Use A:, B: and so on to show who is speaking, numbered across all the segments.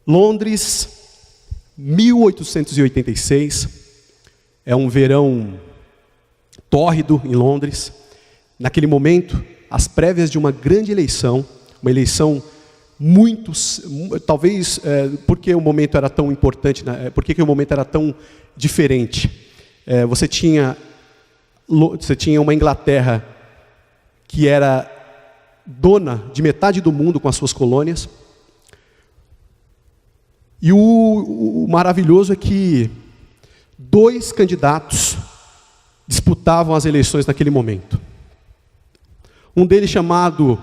A: Londres, 1886, é um verão tórrido em Londres. Naquele momento, as prévias de uma grande eleição, uma eleição talvez porque o momento era tão importante, né? Porque o momento era tão diferente. Você tinha uma Inglaterra que era dona de metade do mundo com as suas colônias. E o maravilhoso é que 2 candidatos disputavam as eleições naquele momento. Um deles chamado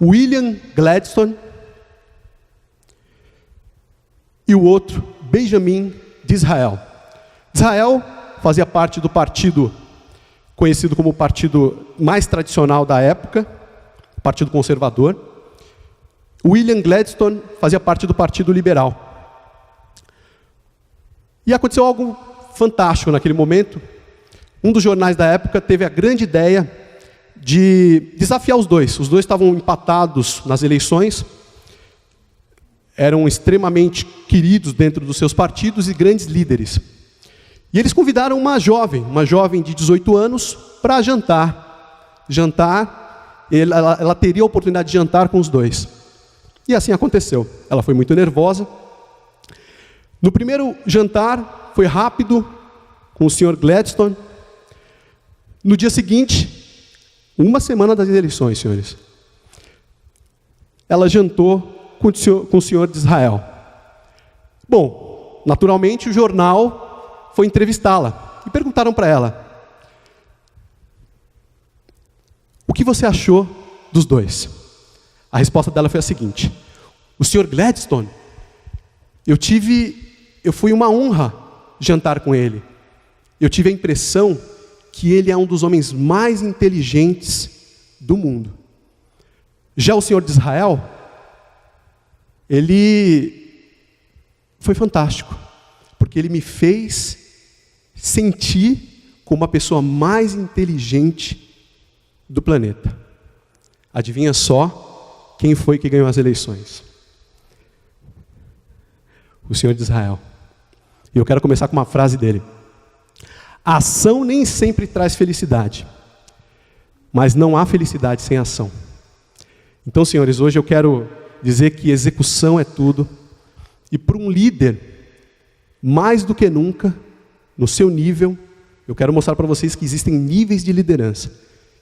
A: William Gladstone e o outro Benjamin Disraeli. Disraeli fazia parte do partido conhecido como o partido mais tradicional da época, o Partido Conservador. William Gladstone fazia parte do Partido Liberal. E aconteceu algo fantástico naquele momento. Um dos jornais da época teve a grande ideia de desafiar os dois. Os dois estavam empatados nas eleições, eram extremamente queridos dentro dos seus partidos e grandes líderes. E eles convidaram uma jovem de 18 anos, para jantar. Ela teria a oportunidade de jantar com os dois. E assim aconteceu. Ela foi muito nervosa. No primeiro jantar, foi rápido, com o Sr. Gladstone. No dia seguinte, uma semana das eleições, senhores, ela jantou com o Sr. Disraeli. Bom, naturalmente o jornal foi entrevistá-la e perguntaram para ela: o que você achou dos dois? A resposta dela foi a seguinte: o Sr. Gladstone, foi uma honra jantar com ele. Eu tive a impressão que ele é um dos homens mais inteligentes do mundo. Já o Sr. Disraeli, ele foi fantástico, porque ele me fez sentir como a pessoa mais inteligente do planeta. Adivinha só quem foi que ganhou as eleições? O Sr. Disraeli. E eu quero começar com uma frase dele: a ação nem sempre traz felicidade, mas não há felicidade sem ação. Então, senhores, hoje eu quero dizer que execução é tudo. E para um líder, mais do que nunca, no seu nível, eu quero mostrar para vocês que existem níveis de liderança.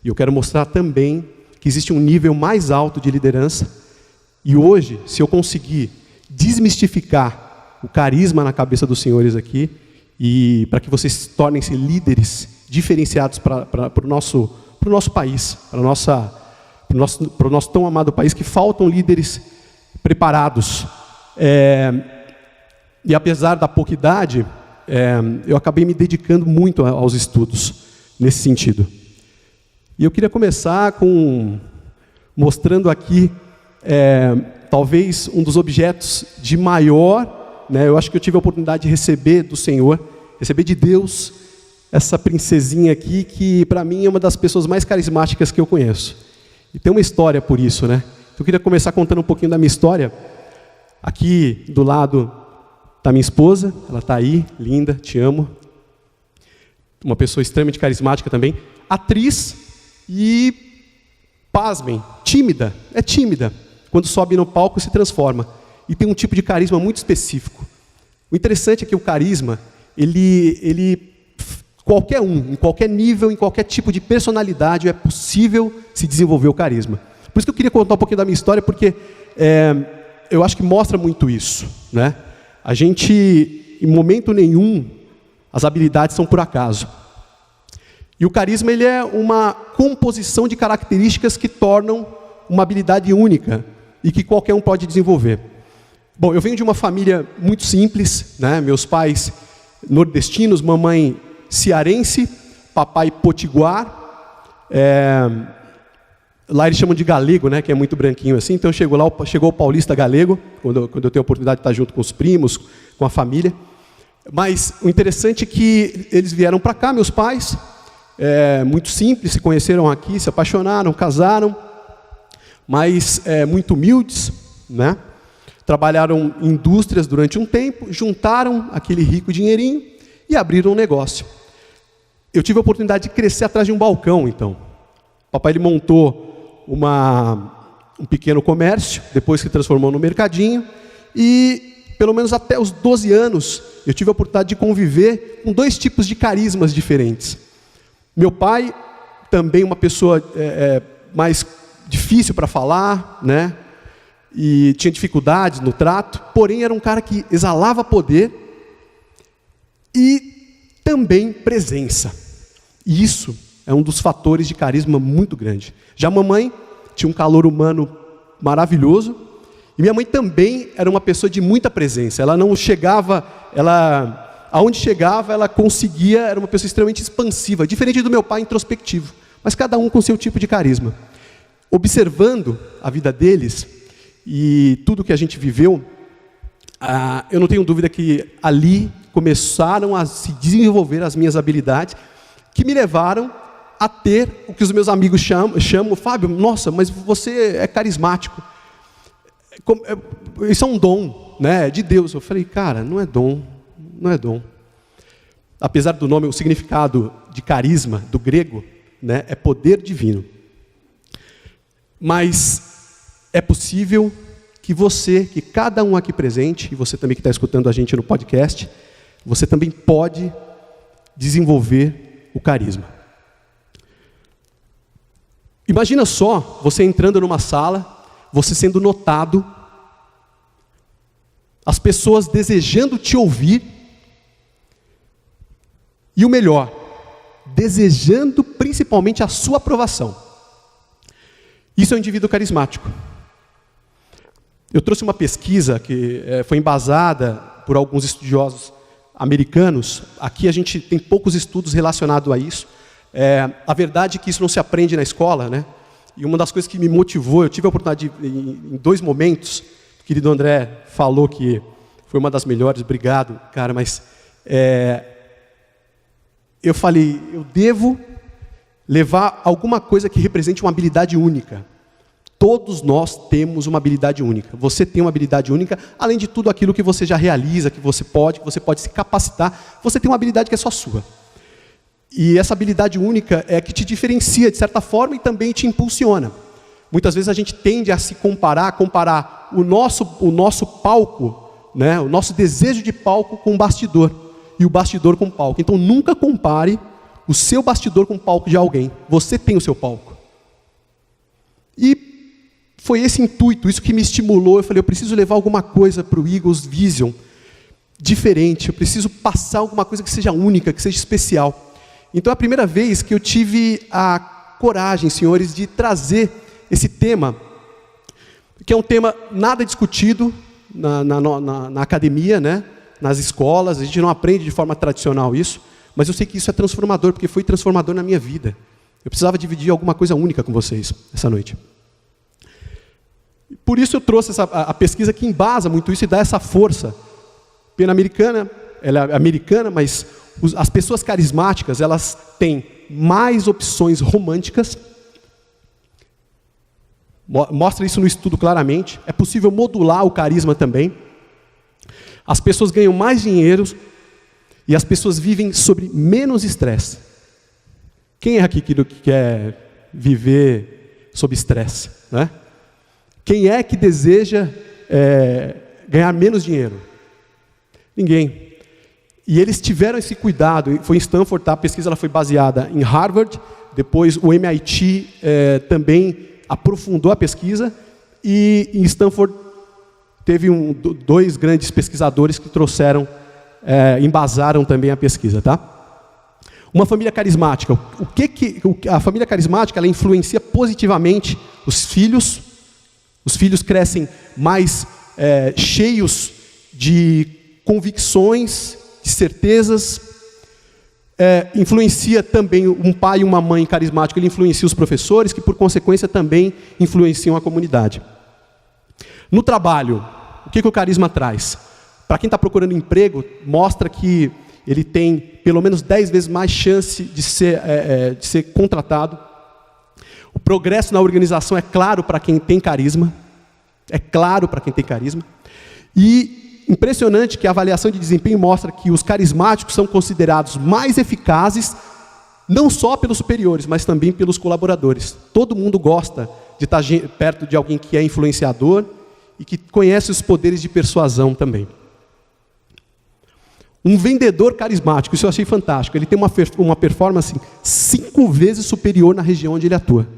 A: E eu quero mostrar também que existe um nível mais alto de liderança. E hoje, se eu conseguir desmistificar o carisma na cabeça dos senhores aqui, e para que vocês tornem-se líderes diferenciados para o nosso país, para o nosso tão amado país, que faltam líderes preparados. E apesar da pouca idade, eu acabei me dedicando muito aos estudos nesse sentido. E eu queria começar mostrando aqui, talvez um dos objetos de maior, eu acho que eu tive a oportunidade de receber do Senhor, receber de Deus, essa princesinha aqui, que para mim é uma das pessoas mais carismáticas que eu conheço. E tem uma história por isso, né? Então, eu queria começar contando um pouquinho da minha história. Aqui do lado está minha esposa, ela está aí, linda, te amo. Uma pessoa extremamente carismática também. Atriz e, pasmem, tímida. É tímida. Quando sobe no palco se transforma. E tem um tipo de carisma muito específico. O interessante é que o carisma, qualquer um, em qualquer nível, em qualquer tipo de personalidade, é possível se desenvolver o carisma. Por isso que eu queria contar um pouquinho da minha história, porque eu acho que mostra muito isso, né? A gente, em momento nenhum, as habilidades são por acaso. E o carisma, ele é uma composição de características que tornam uma habilidade única e que qualquer um pode desenvolver. Bom, eu venho de uma família muito simples, né? Meus pais nordestinos, mamãe cearense, papai potiguar. Lá eles chamam de galego, né? Que é muito branquinho assim. Então chegou o paulista galego, quando eu tenho a oportunidade de estar junto com os primos, com a família. Mas o interessante é que eles vieram para cá, meus pais, muito simples, se conheceram aqui, se apaixonaram, casaram, mas muito humildes, né? trabalharam em indústrias durante um tempo, juntaram aquele rico dinheirinho e abriram um negócio. Eu tive a oportunidade de crescer atrás de um balcão, então. O papai ele montou um pequeno comércio, depois se transformou no mercadinho, e pelo menos até os 12 anos, eu tive a oportunidade de conviver com 2 tipos de carismas diferentes. Meu pai, também uma pessoa mais difícil para falar, né? E tinha dificuldades no trato, porém era um cara que exalava poder e também presença. E isso é um dos fatores de carisma muito grande. Já a mamãe tinha um calor humano maravilhoso, e minha mãe também era uma pessoa de muita presença. Ela não chegava, aonde chegava, ela conseguia, era uma pessoa extremamente expansiva, diferente do meu pai, introspectivo, mas cada um com seu tipo de carisma. Observando a vida deles e tudo que a gente viveu, eu não tenho dúvida que ali começaram a se desenvolver as minhas habilidades, que me levaram a ter o que os meus amigos chamam, Fábio, nossa, mas você é carismático. Isso é um dom, né, de Deus. Eu falei, cara, não é dom, não é dom. Apesar do nome, o significado de carisma, do grego, né, é poder divino. Mas é possível que cada um aqui presente, e você também que está escutando a gente no podcast, você também pode desenvolver o carisma. Imagina só, você entrando numa sala, você sendo notado, as pessoas desejando te ouvir, e o melhor, desejando principalmente a sua aprovação. Isso é um indivíduo carismático. Eu trouxe uma pesquisa que foi embasada por alguns estudiosos americanos. Aqui a gente tem poucos estudos relacionados a isso. A verdade é que isso não se aprende na escola, né? E uma das coisas que me motivou, eu tive a oportunidade em 2 momentos, o querido André falou que foi uma das melhores, obrigado, cara, mas eu falei, eu devo levar alguma coisa que represente uma habilidade única. Todos nós temos uma habilidade única. Você tem uma habilidade única, além de tudo aquilo que você já realiza, que você pode se capacitar, você tem uma habilidade que é só sua. E essa habilidade única é que te diferencia de certa forma e também te impulsiona. Muitas vezes a gente tende a se comparar o nosso palco, né, o nosso desejo de palco com o bastidor, e o bastidor com o palco. Então nunca compare o seu bastidor com o palco de alguém. Você tem o seu palco. E foi esse intuito, isso que me estimulou. Eu falei, eu preciso levar alguma coisa para o Eagles Vision diferente, eu preciso passar alguma coisa que seja única, que seja especial. Então é a primeira vez que eu tive a coragem, senhores, de trazer esse tema, que é um tema nada discutido na academia, né? Nas escolas, a gente não aprende de forma tradicional isso, mas eu sei que isso é transformador, porque foi transformador na minha vida. Eu precisava dividir alguma coisa única com vocês essa noite. Por isso eu trouxe a pesquisa que embasa muito isso e dá essa força. Pan-americana, ela é americana, mas as pessoas carismáticas, elas têm mais opções românticas. Mostra isso no estudo claramente. É possível modular o carisma também. As pessoas ganham mais dinheiro e as pessoas vivem sobre menos estresse. Quem é aqui que quer viver sob estresse, né? Quem é que deseja ganhar menos dinheiro? Ninguém. E eles tiveram esse cuidado. Foi em Stanford, tá? A pesquisa ela foi baseada em Harvard. Depois o MIT também aprofundou a pesquisa. E em Stanford teve 2 grandes pesquisadores que trouxeram, embasaram também a pesquisa, tá? Uma família carismática. A família carismática ela influencia positivamente os filhos. Os filhos crescem mais cheios de convicções, de certezas. Influencia também um pai e uma mãe carismático, ele influencia os professores, que por consequência também influenciam a comunidade. No trabalho, o que o carisma traz? Para quem está procurando emprego, mostra que ele tem pelo menos 10 vezes mais chance de ser contratado. O progresso na organização é claro para quem tem carisma. É claro para quem tem carisma. E impressionante que a avaliação de desempenho mostra que os carismáticos são considerados mais eficazes, não só pelos superiores, mas também pelos colaboradores. Todo mundo gosta de estar perto de alguém que é influenciador e que conhece os poderes de persuasão também. Um vendedor carismático, isso eu achei fantástico, ele tem uma performance 5 vezes superior na região onde ele atua.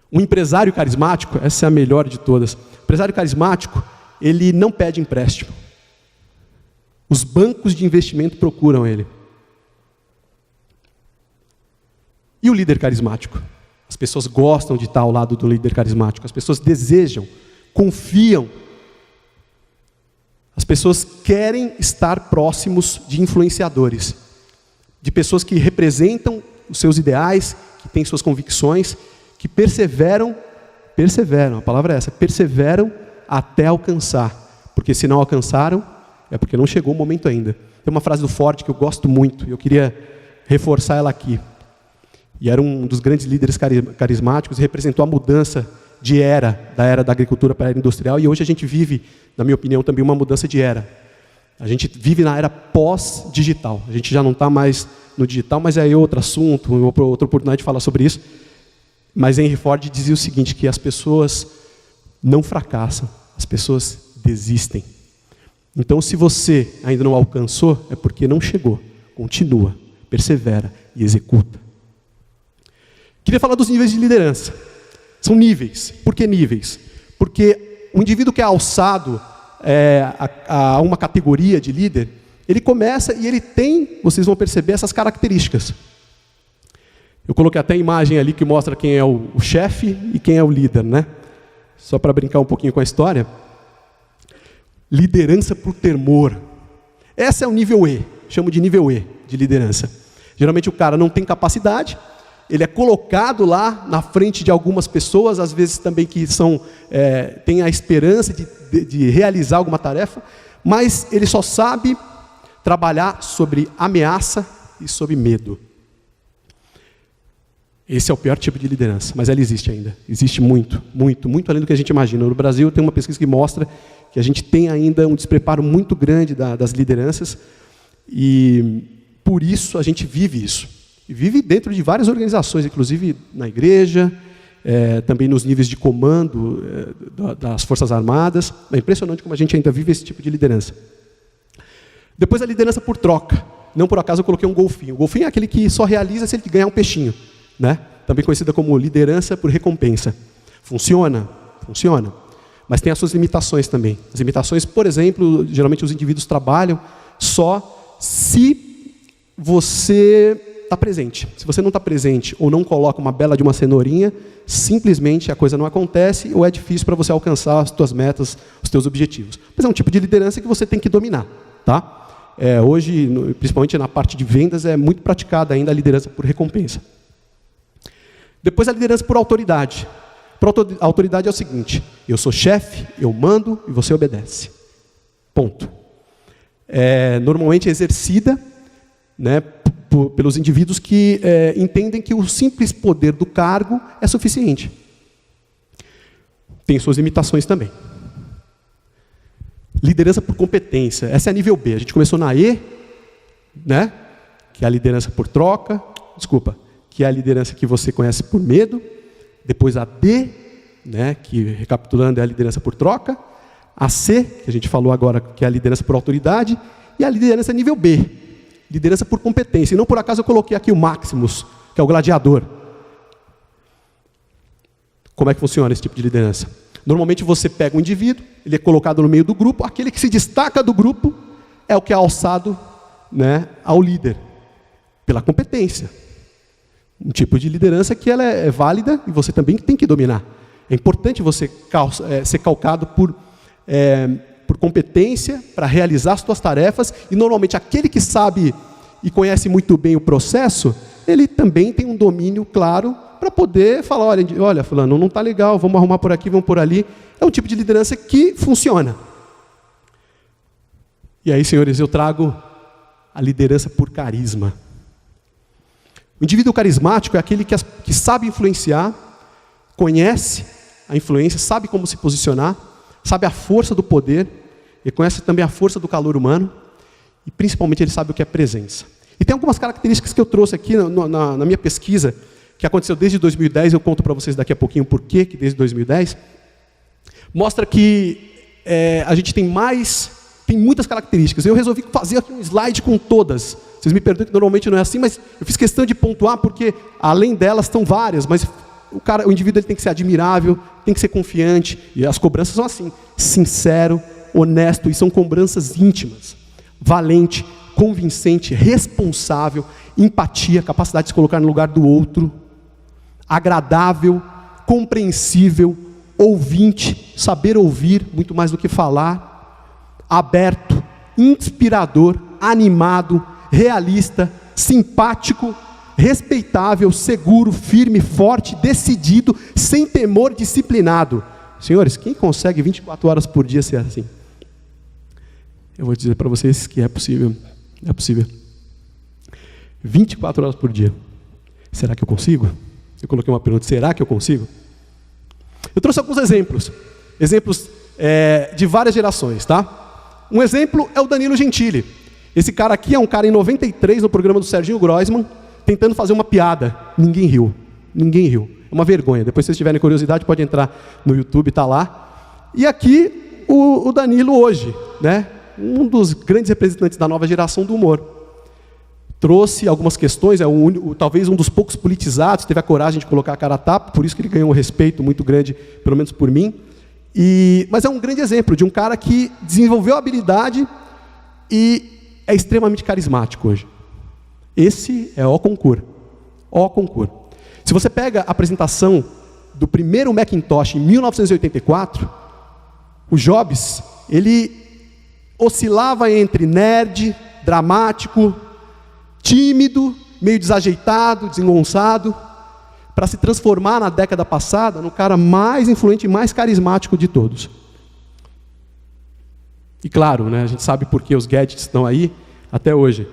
A: Um empresário carismático, essa é a melhor de todas. O empresário carismático, ele não pede empréstimo. Os bancos de investimento procuram ele. E o líder carismático? As pessoas gostam de estar ao lado do líder carismático. As pessoas desejam, confiam. As pessoas querem estar próximos de influenciadores. De pessoas que representam os seus ideais, que têm suas convicções, que perseveram, a palavra é essa, perseveram até alcançar. Porque se não alcançaram, é porque não chegou o momento ainda. Tem uma frase do Ford que eu gosto muito, e eu queria reforçar ela aqui. E era um dos grandes líderes carismáticos, e representou a mudança de era, da era da agricultura para a era industrial, e hoje a gente vive, na minha opinião, também uma mudança de era. A gente vive na era pós-digital. A gente já não está mais no digital, mas é outro assunto, outra oportunidade de falar sobre isso. Mas Henry Ford dizia o seguinte, que as pessoas não fracassam, as pessoas desistem. Então, se você ainda não alcançou, é porque não chegou. Continua, persevera e executa. Queria falar dos níveis de liderança. São níveis. Por que níveis? Porque o indivíduo que é alçado a uma categoria de líder, ele começa e ele tem, vocês vão perceber, essas características. Eu coloquei até a imagem ali que mostra quem é o chefe e quem é o líder, né? Só para brincar um pouquinho com a história. Liderança por temor. Esse é o nível E, chamo de nível E, de liderança. Geralmente o cara não tem capacidade, ele é colocado lá na frente de algumas pessoas, às vezes também que têm a esperança de realizar alguma tarefa, mas ele só sabe trabalhar sobre ameaça e sobre medo. Esse é o pior tipo de liderança, mas ela existe ainda. Existe muito, muito, muito além do que a gente imagina. No Brasil tem uma pesquisa que mostra que a gente tem ainda um despreparo muito grande das lideranças e por isso a gente vive isso. E vive dentro de várias organizações, inclusive na igreja, também nos níveis de comando das Forças Armadas. É impressionante como a gente ainda vive esse tipo de liderança. Depois a liderança por troca. Não por acaso eu coloquei um golfinho. O golfinho é aquele que só realiza se ele ganhar um peixinho, né? Também conhecida como liderança por recompensa. Funciona? Funciona. Mas tem as suas limitações também. As limitações, por exemplo, geralmente os indivíduos trabalham só se você está presente. Se você não está presente ou não coloca uma bela de uma cenourinha, simplesmente a coisa não acontece ou é difícil para você alcançar as suas metas, os seus objetivos. Mas é um tipo de liderança que você tem que dominar, tá? Hoje, principalmente na parte de vendas, é muito praticada ainda a liderança por recompensa. Depois a liderança por autoridade. A autoridade é o seguinte, eu sou chefe, eu mando e você obedece. Ponto. Normalmente é exercida, né, pelos indivíduos que entendem que o simples poder do cargo é suficiente. Tem suas limitações também. Liderança por competência. Essa é a nível B. A gente começou na E, né, que é a liderança por troca. Que é a liderança que você conhece por medo. Depois a D, né, que, recapitulando, é a liderança por troca. A C, que a gente falou agora, que é a liderança por autoridade. E a liderança nível B, liderança por competência. E não por acaso eu coloquei aqui o Maximus, que é o gladiador. Como é que funciona esse tipo de liderança? Normalmente você pega um indivíduo, ele é colocado no meio do grupo, aquele que se destaca do grupo é o que é alçado, né, ao líder, pela competência. Um tipo de liderança que ela é válida e você também tem que dominar. É importante você ser calcado por competência para realizar as suas tarefas e normalmente aquele que sabe e conhece muito bem o processo, ele também tem um domínio claro para poder falar, olha fulano, não está legal, vamos arrumar por aqui, vamos por ali. É um tipo de liderança que funciona. E aí, senhores, eu trago a liderança por carisma. O indivíduo carismático é aquele que sabe influenciar, conhece a influência, sabe como se posicionar, sabe a força do poder, ele conhece também a força do calor humano, e principalmente ele sabe o que é presença. E tem algumas características que eu trouxe aqui na minha pesquisa, que aconteceu desde 2010, eu conto para vocês daqui a pouquinho por que desde 2010, mostra que a gente tem muitas características. Eu resolvi fazer aqui um slide com todas. Vocês me perdoem que normalmente não é assim, mas eu fiz questão de pontuar porque, além delas, estão várias, mas o indivíduo ele tem que ser admirável, tem que ser confiante, e as cobranças são assim, sincero, honesto, e são cobranças íntimas, valente, convincente, responsável, empatia, capacidade de se colocar no lugar do outro, agradável, compreensível, ouvinte, saber ouvir, muito mais do que falar, aberto, inspirador, animado, realista, simpático, respeitável, seguro, firme, forte, decidido, sem temor, disciplinado. Senhores, quem consegue 24 horas por dia ser assim? Eu vou dizer para vocês que é possível. É possível. 24 horas por dia. Será que eu consigo? Eu coloquei uma pergunta, será que eu consigo? Eu trouxe alguns exemplos. Exemplos de várias gerações, tá? Um exemplo é o Danilo Gentili. Esse cara aqui é um cara em 93, no programa do Serginho Groisman, tentando fazer uma piada. Ninguém riu. Ninguém riu. É uma vergonha. Depois, se vocês tiverem curiosidade, pode entrar no YouTube, tá lá. E aqui, o Danilo hoje, né? Um dos grandes representantes da nova geração do humor. Trouxe algumas questões, talvez um dos poucos politizados, teve a coragem de colocar a cara a tapa, por isso que ele ganhou um respeito muito grande, pelo menos por mim. Mas é um grande exemplo de um cara que desenvolveu a habilidade e é extremamente carismático hoje. Esse é o concurso. Se você pega a apresentação do primeiro Macintosh em 1984, o Jobs, ele oscilava entre nerd, dramático, tímido, meio desajeitado, desengonçado, para se transformar na década passada no cara mais influente e mais carismático de todos. E claro, né, a gente sabe por que os gadgets estão aí até hoje.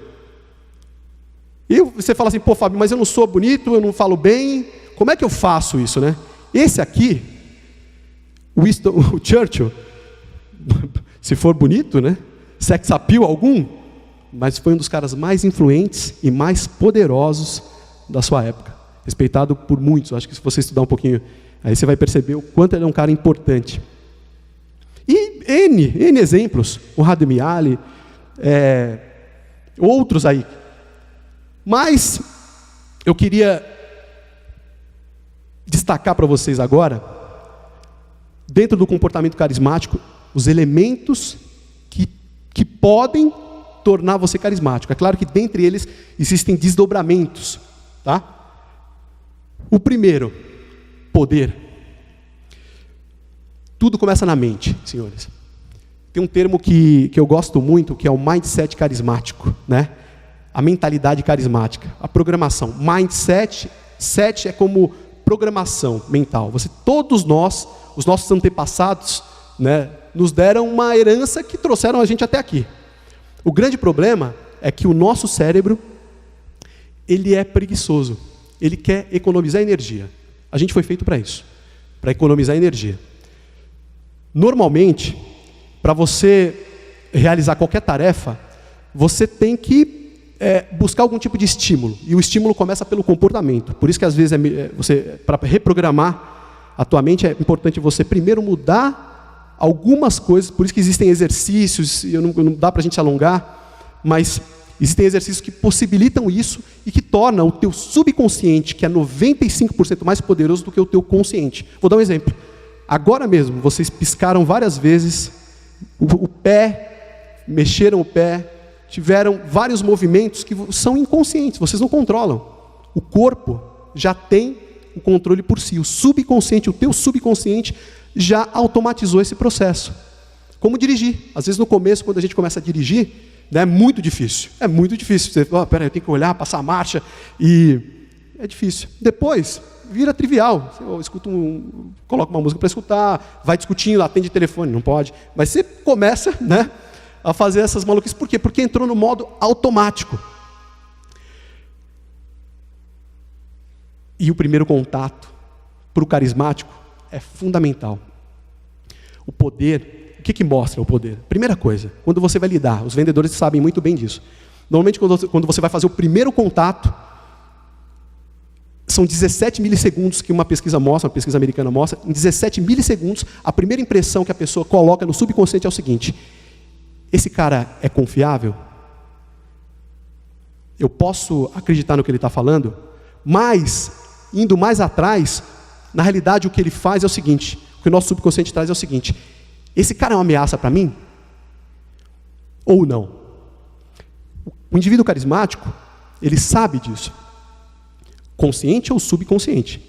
A: E você fala assim, pô, Fábio, mas eu não sou bonito, eu não falo bem, como é que eu faço isso, né? Esse aqui, o Churchill, se for bonito, né? Sex appeal algum, mas foi um dos caras mais influentes e mais poderosos da sua época. Respeitado por muitos. Acho que se você estudar um pouquinho, aí você vai perceber o quanto ele é um cara importante. E N exemplos. O Rademiali, outros aí. Mas eu queria destacar para vocês agora, dentro do comportamento carismático, os elementos que podem tornar você carismático. É claro que dentre eles existem desdobramentos, tá? O primeiro, poder. Tudo começa na mente, senhores. Tem um termo que eu gosto muito, que é o mindset carismático, né? A mentalidade carismática, a programação. Mindset, set é como programação mental. Todos nós, os nossos antepassados, né, nos deram uma herança que trouxeram a gente até aqui. O grande problema é que o nosso cérebro, ele é preguiçoso. Ele quer economizar energia. A gente foi feito para isso, para economizar energia. Normalmente, para você realizar qualquer tarefa, você tem que buscar algum tipo de estímulo. E o estímulo começa pelo comportamento. Por isso que às vezes para reprogramar a tua mente, é importante você primeiro mudar algumas coisas. Por isso que existem exercícios, e não dá para a gente alongar, mas existem exercícios que possibilitam isso e que tornam o teu subconsciente, que é 95% mais poderoso do que o teu consciente. Vou dar um exemplo. Agora mesmo, vocês piscaram várias vezes o pé, mexeram o pé, tiveram vários movimentos que são inconscientes, vocês não controlam. O corpo já tem o controle por si. O subconsciente, o teu subconsciente já automatizou esse processo. Como dirigir. Às vezes no começo, quando a gente começa a dirigir, né, é muito difícil. É muito difícil. Você fala, peraí, eu tenho que olhar, passar a marcha. E é difícil. Depois, vira trivial. Você coloca uma música para escutar, vai discutindo, atende telefone, não pode. Mas você começa, né, a fazer essas maluquices. Por quê? Porque entrou no modo automático. E o primeiro contato para o carismático é fundamental. O poder, o que mostra o poder? Primeira coisa, quando você vai lidar, os vendedores sabem muito bem disso. Normalmente, quando você vai fazer o primeiro contato, são 17 milissegundos que uma pesquisa mostra, uma pesquisa americana mostra, em 17 milissegundos, a primeira impressão que a pessoa coloca no subconsciente é o seguinte: esse cara é confiável? Eu posso acreditar no que ele está falando? Mas, indo mais atrás, na realidade o que ele faz é o seguinte, o que o nosso subconsciente traz é o seguinte: esse cara é uma ameaça para mim? Ou não? O indivíduo carismático, ele sabe disso. Consciente ou subconsciente.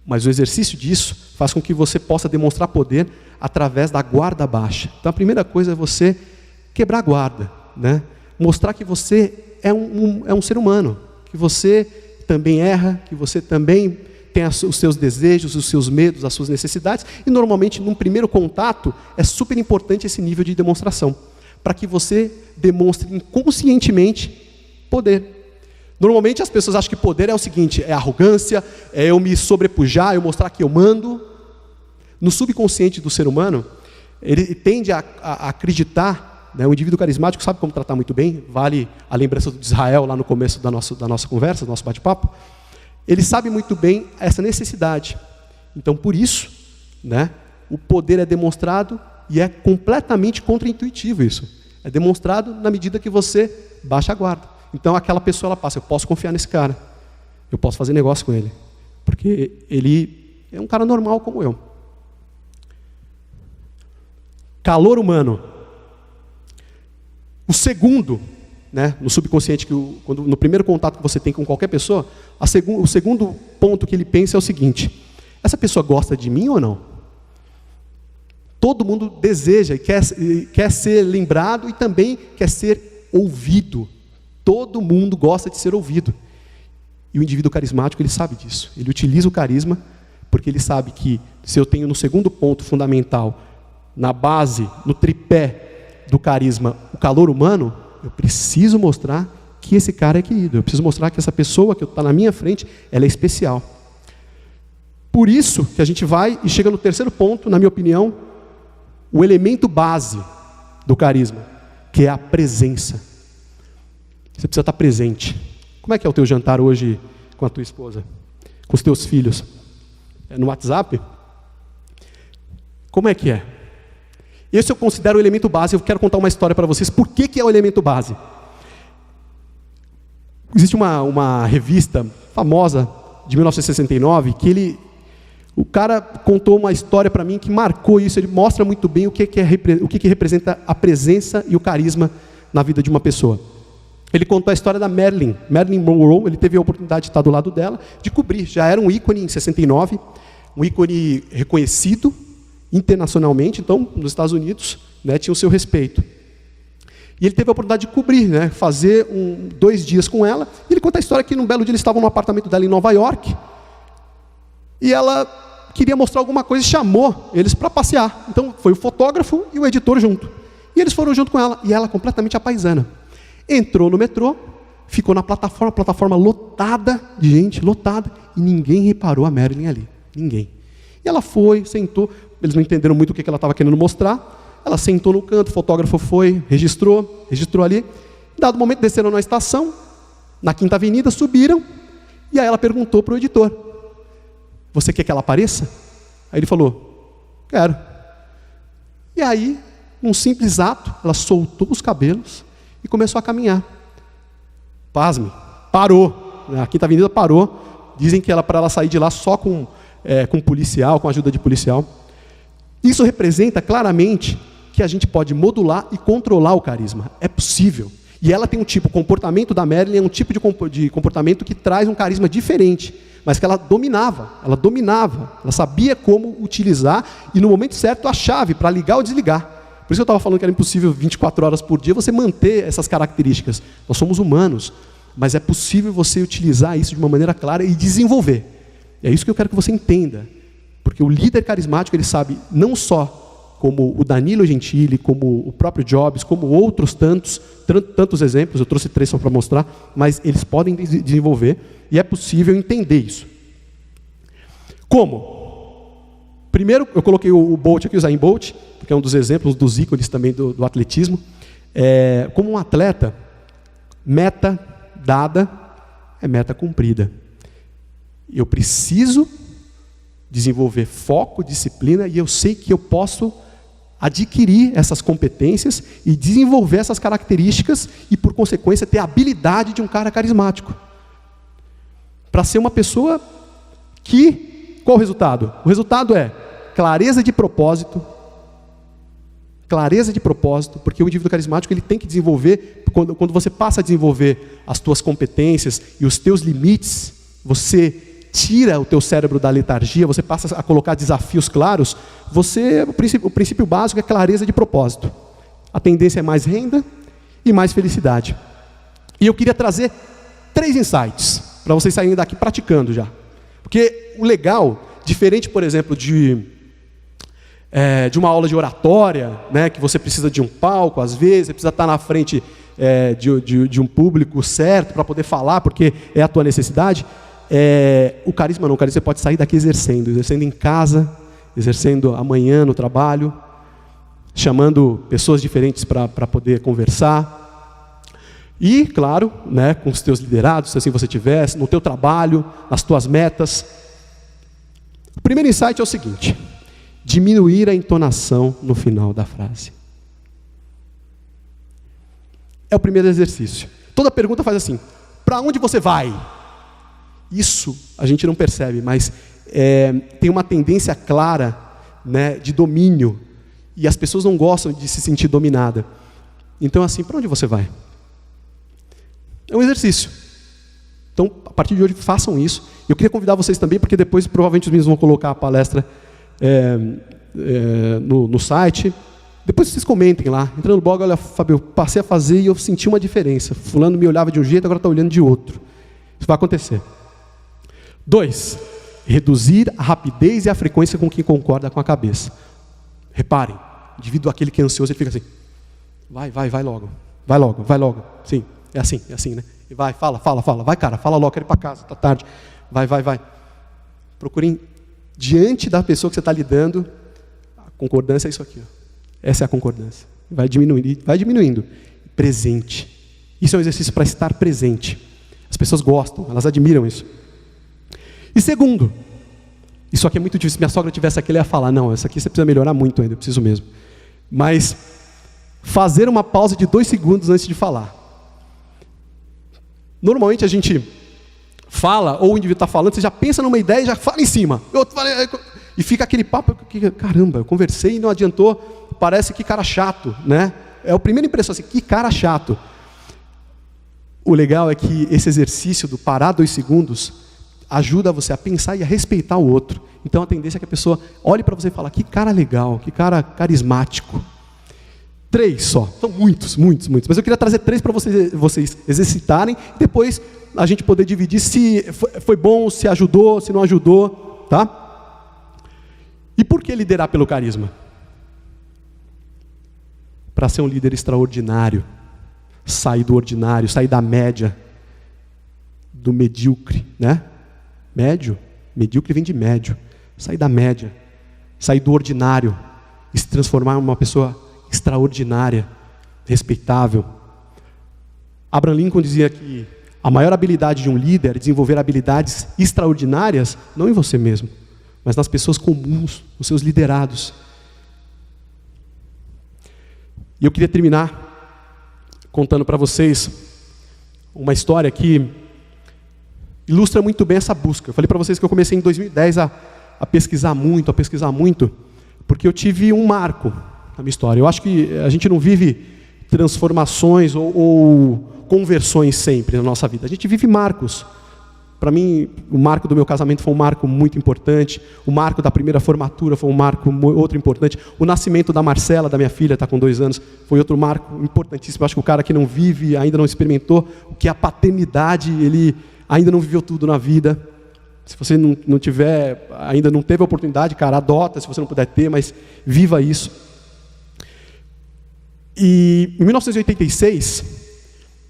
A: Mas o exercício disso faz com que você possa demonstrar poder através da guarda baixa. Então a primeira coisa é você quebrar a guarda, né? Mostrar que você é um ser humano, que você também erra, que você também tem os seus desejos, os seus medos, as suas necessidades, e normalmente num primeiro contato é super importante esse nível de demonstração, para que você demonstre inconscientemente poder. Normalmente as pessoas acham que poder é o seguinte, é arrogância, é eu me sobrepujar, eu mostrar que eu mando. No subconsciente do ser humano, ele tende a acreditar, né, o indivíduo carismático sabe como tratar muito bem, vale a lembrança de Israel lá no começo da nossa conversa, do nosso bate-papo. Ele sabe muito bem essa necessidade. Então, por isso, né, o poder é demonstrado e é completamente contraintuitivo isso. É demonstrado na medida que você baixa a guarda. Então aquela pessoa ela passa, eu posso confiar nesse cara, eu posso fazer negócio com ele, porque ele é um cara normal como eu. Calor humano. O segundo, né, no subconsciente, quando, no primeiro contato que você tem com qualquer pessoa, o segundo ponto que ele pensa é o seguinte: essa pessoa gosta de mim ou não? Todo mundo deseja e quer ser lembrado e também quer ser ouvido. Todo mundo gosta de ser ouvido. E o indivíduo carismático, ele sabe disso. Ele utiliza o carisma, porque ele sabe que se eu tenho no segundo ponto fundamental, na base, no tripé do carisma, o calor humano, eu preciso mostrar que esse cara é querido. Eu preciso mostrar que essa pessoa que está na minha frente, ela é especial. Por isso que a gente vai e chega no terceiro ponto, na minha opinião, o elemento base do carisma, que é a presença. Você precisa estar presente. Como é que é o teu jantar hoje com a tua esposa? Com os teus filhos? É no WhatsApp? Como é que é? Esse eu considero o elemento base. Eu quero contar uma história para vocês. Por que é o elemento base? Existe uma revista famosa de 1969 que o cara contou uma história para mim que marcou isso. Ele mostra muito bem o que representa a presença e o carisma na vida de uma pessoa. Ele contou a história da Marilyn Monroe. Ele teve a oportunidade de estar do lado dela, de cobrir. Já era um ícone em 69, um ícone reconhecido internacionalmente. Então, nos Estados Unidos, né, tinha o seu respeito. E ele teve a oportunidade de cobrir, né, fazer 2 dias com ela. E ele conta a história que num belo dia eles estavam no apartamento dela em Nova York. E ela queria mostrar alguma coisa e chamou eles para passear. Então, foi o fotógrafo e o editor junto. E eles foram junto com ela. E ela completamente apaisana. Entrou no metrô, ficou na plataforma lotada de gente, lotada, e ninguém reparou a Marilyn ali. Ninguém. E ela foi, sentou, eles não entenderam muito o que ela estava querendo mostrar. Ela sentou no canto, o fotógrafo foi, registrou ali. Em dado momento, desceram na estação, na Quinta Avenida, subiram, e aí ela perguntou para o editor: você quer que ela apareça? Aí ele falou: quero. E aí, num simples ato, ela soltou os cabelos e começou a caminhar. Pasme, parou. A Quinta Avenida parou. Dizem que para ela sair de lá só com policial, com a ajuda de policial. Isso representa claramente que a gente pode modular e controlar o carisma. É possível. E ela tem um tipo, o comportamento da Marilyn é um tipo de comportamento que traz um carisma diferente, mas que ela dominava, ela sabia como utilizar e no momento certo a chave para ligar ou desligar. Por isso eu estava falando que era impossível 24 horas por dia você manter essas características. Nós somos humanos, mas é possível você utilizar isso de uma maneira clara e desenvolver. E é isso que eu quero que você entenda. Porque o líder carismático, ele sabe não só como o Danilo Gentili, como o próprio Jobs, como outros tantos exemplos, eu trouxe 3 só para mostrar, mas eles podem desenvolver e é possível entender isso. Como? Primeiro, eu coloquei o Bolt aqui, o Usain Bolt, que é um dos exemplos, dos ícones também do atletismo. Como um atleta, meta dada é meta cumprida. Eu preciso desenvolver foco, disciplina, e eu sei que eu posso adquirir essas competências e desenvolver essas características e, por consequência, ter a habilidade de um cara carismático. Para ser uma pessoa que... Qual o resultado? O resultado é clareza de propósito, porque o indivíduo carismático ele tem que desenvolver, quando você passa a desenvolver as tuas competências e os teus limites, você tira o teu cérebro da letargia, você passa a colocar desafios claros, o princípio básico é clareza de propósito. A tendência é mais renda e mais felicidade. E eu queria trazer 3 insights, para vocês saírem daqui praticando já. Porque o legal, diferente, por exemplo, de uma aula de oratória, né, que você precisa de um palco, às vezes, você precisa estar na frente de um público certo para poder falar, porque é a tua necessidade. O carisma não, o carisma você pode sair daqui exercendo em casa, exercendo amanhã no trabalho, chamando pessoas diferentes para poder conversar. E, claro, né, com os teus liderados, se assim você tivesse, no teu trabalho, nas tuas metas. O primeiro insight é o seguinte: diminuir a entonação no final da frase. É o primeiro exercício. Toda pergunta faz assim: para onde você vai? Isso a gente não percebe, mas tem uma tendência clara, né, de domínio. E as pessoas não gostam de se sentir dominada. Então, assim, para onde você vai? É um exercício. Então, a partir de hoje, façam isso. Eu queria convidar vocês também, porque depois, provavelmente, os meninos vão colocar a palestra no site. Depois vocês comentem lá. Entrando no blog, olha, Fábio, eu passei a fazer e eu senti uma diferença. Fulano me olhava de um jeito, agora está olhando de outro. Isso vai acontecer. 2. Reduzir a rapidez e a frequência com quem concorda com a cabeça. Reparem, o indivíduo aquele que é ansioso, ele fica assim: vai logo, vai logo. Sim, é assim, né? E vai, fala, vai cara, fala logo, quero ir para casa, está tarde. Vai. Procurem, diante da pessoa que você está lidando, a concordância é isso aqui, ó. Essa é a concordância. Vai diminuindo. Presente. Isso é um exercício para estar presente. As pessoas gostam, elas admiram isso. E segundo, isso aqui é muito difícil. Se minha sogra tivesse aqui, ela ia falar: não, essa aqui você precisa melhorar muito ainda, eu preciso mesmo. Mas fazer uma pausa de 2 segundos antes de falar. Normalmente a gente fala, ou o indivíduo está falando, você já pensa numa ideia e já fala em cima. E fica aquele papo, caramba, eu conversei e não adiantou, parece que cara chato, né? É a primeira impressão, assim, que cara chato. O legal é que esse exercício do parar 2 segundos ajuda você a pensar e a respeitar o outro. Então a tendência é que a pessoa olhe para você e fale: que cara legal, que cara carismático. 3 só, são muitos, mas eu queria trazer 3 para vocês exercitarem, e depois a gente poder dividir se foi bom, se ajudou, se não ajudou, tá? E por que liderar pelo carisma? Para ser um líder extraordinário, sair do ordinário, sair da média, do medíocre, né? Medíocre vem de médio. Sair da média, sair do ordinário e se transformar em uma pessoa extraordinária, respeitável. Abraham Lincoln dizia que a maior habilidade de um líder é desenvolver habilidades extraordinárias, não em você mesmo, mas nas pessoas comuns, nos seus liderados. E eu queria terminar contando para vocês uma história que ilustra muito bem essa busca. Eu falei para vocês que eu comecei em 2010 a pesquisar muito, porque eu tive um marco na minha história. Eu acho que a gente não vive transformações ou conversões sempre na nossa vida. A gente vive marcos. Para mim, o marco do meu casamento foi um marco muito importante. O marco da primeira formatura foi um marco outro importante. O nascimento da Marcela, da minha filha, está com 2 anos, foi outro marco importantíssimo. Eu acho que o cara que não vive, ainda não experimentou o que é a paternidade, ele ainda não viveu tudo na vida. Se você não tiver, ainda não teve a oportunidade, cara, adota, se você não puder ter, mas viva isso. E em 1986,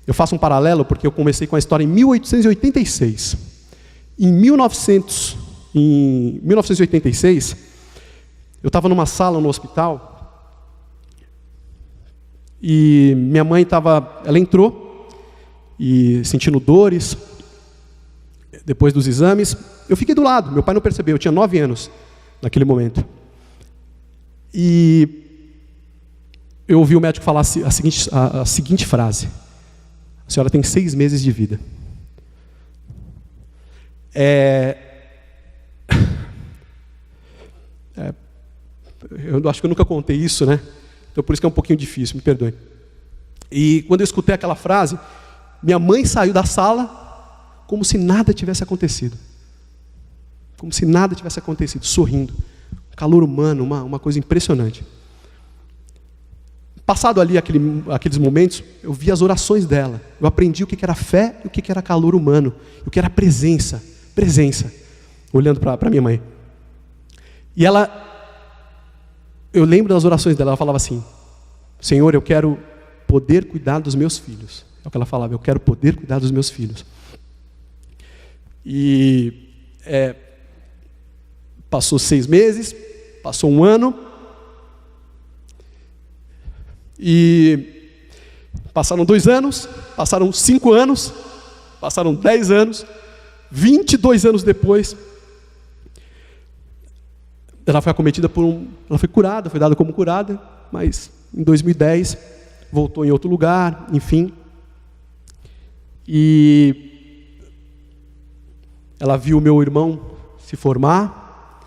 A: eu faço um paralelo, porque eu comecei com a história em 1886. Em 1986, Eu estava numa sala no hospital e minha mãe ela entrou e sentindo dores depois dos exames. Eu fiquei do lado, meu pai não percebeu, eu tinha 9 anos naquele momento. E eu ouvi o médico falar a seguinte frase: a senhora tem 6 meses de vida. Eu acho que eu nunca contei isso, né? Então por isso que é um pouquinho difícil, me perdoe. E quando eu escutei aquela frase, minha mãe saiu da sala como se nada tivesse acontecido. Como se nada tivesse acontecido, sorrindo. Calor humano, uma coisa impressionante. Passado ali aqueles momentos, eu vi as orações dela. Eu aprendi o que era fé e o que era calor humano. O que era presença. Presença. Olhando para minha mãe. E eu lembro das orações dela. Ela falava assim: Senhor, eu quero poder cuidar dos meus filhos. É o que ela falava: eu quero poder cuidar dos meus filhos. E passou 6 meses, passou 1 ano. E passaram 2 anos, passaram 5 anos, passaram 10 anos, 22 anos depois, ela foi acometida ela foi curada, foi dada como curada, mas em 2010 voltou em outro lugar, enfim. E ela viu o meu irmão se formar,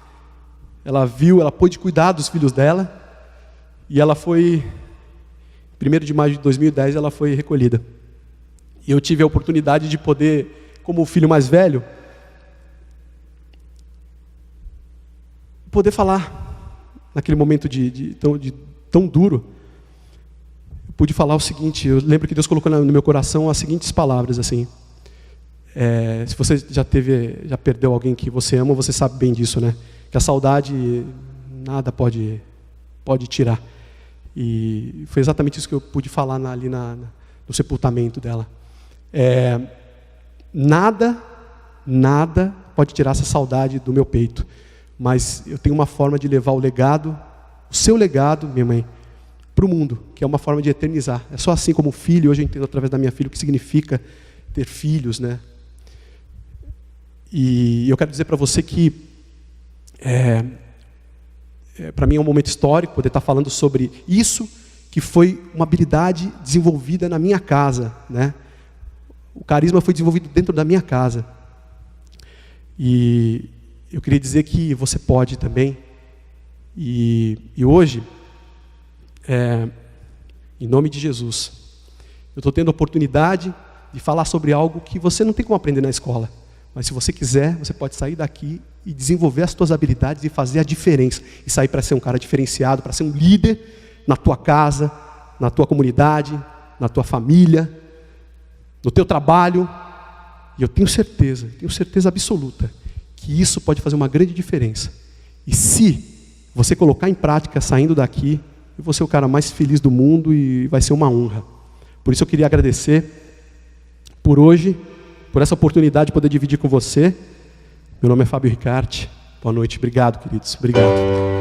A: ela pôde cuidar dos filhos dela, e ela foi... 1º de maio de 2010 ela foi recolhida. E eu tive a oportunidade de poder, como o filho mais velho, poder falar naquele momento tão duro. Eu pude falar o seguinte: eu lembro que Deus colocou no meu coração as seguintes palavras assim: se você já perdeu alguém que você ama, você sabe bem disso, né? Que a saudade nada pode tirar. E foi exatamente isso que eu pude falar ali no sepultamento dela. Nada pode tirar essa saudade do meu peito. Mas eu tenho uma forma de levar o seu legado, minha mãe, para o mundo, que é uma forma de eternizar. É só assim como filho, hoje eu entendo através da minha filha o que significa ter filhos, né? E eu quero dizer para você que para mim é um momento histórico poder estar falando sobre isso, que foi uma habilidade desenvolvida na minha casa, né? O carisma foi desenvolvido dentro da minha casa. E eu queria dizer que você pode também. E hoje, em nome de Jesus, eu estou tendo a oportunidade de falar sobre algo que você não tem como aprender na escola. Mas se você quiser, você pode sair daqui e desenvolver as suas habilidades e fazer a diferença. E sair para ser um cara diferenciado, para ser um líder na tua casa, na tua comunidade, na tua família, no teu trabalho. E eu tenho certeza absoluta, que isso pode fazer uma grande diferença. E se você colocar em prática saindo daqui, eu vou ser o cara mais feliz do mundo e vai ser uma honra. Por isso eu queria agradecer por hoje, por essa oportunidade de poder dividir com você. Meu nome é Fábio Ricarte. Boa noite. Obrigado, queridos. Obrigado.